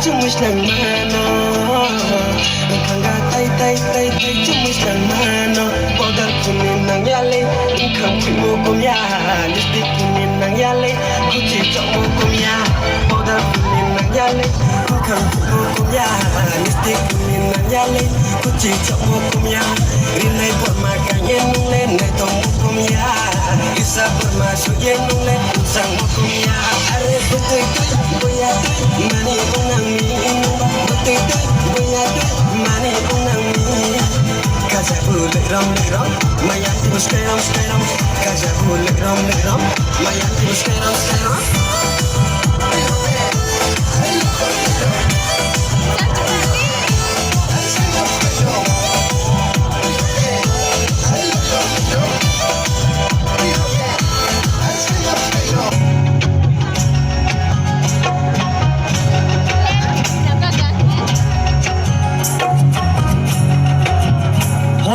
Chumus ng mano Kanga tay tay tay tay Chumus ng mano Powder kunin ng yali Ikang mo kumya Lipstick kunin ng yali Kuchi chok mo kumya Powder kunin ng yali Ikang mo kumya Lipstick kunin ng yali Kuchi chok mo kumya Rinay buat makan yenung le Netong mo kumya Isa bermasuk yenung le Sang mo kumya Are betul Boya mani unang mi Betul boya mani unang mi Kaza bule ram Mayan tibus kairam Kaza bule ram Mayan tibus kairam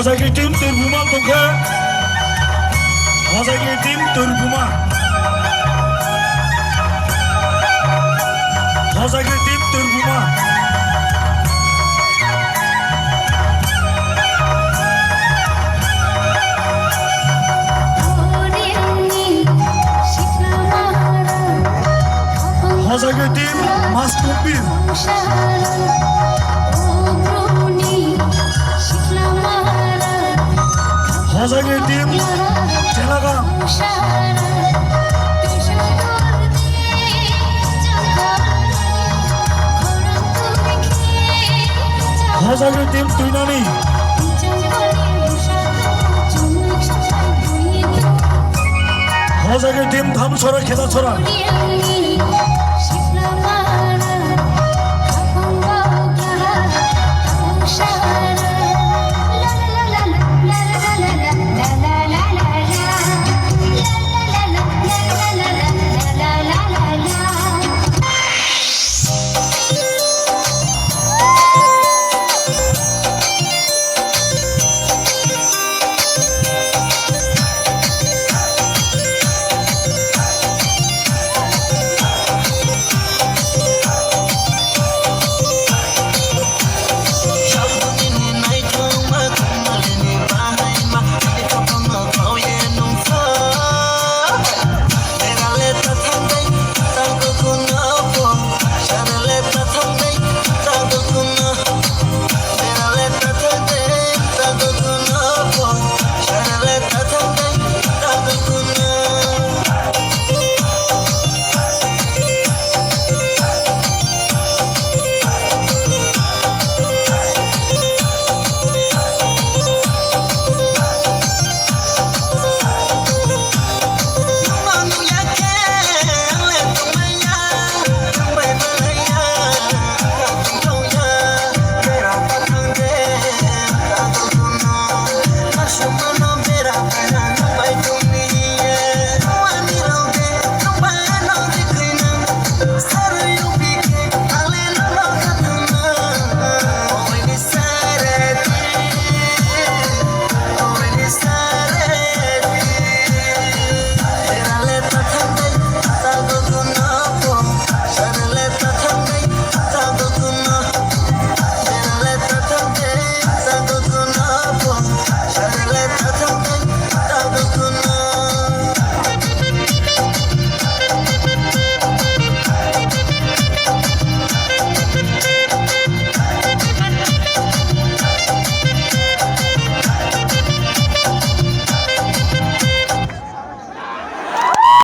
Hazagi tim turbuma tongka Hazagi tim turbuma Hazagi tim turbuma Hazagi tim mas kumpir Hazagi tim Celaga Hazagi tim Tuinani Hazagi tim Dhamsora Kheda Chora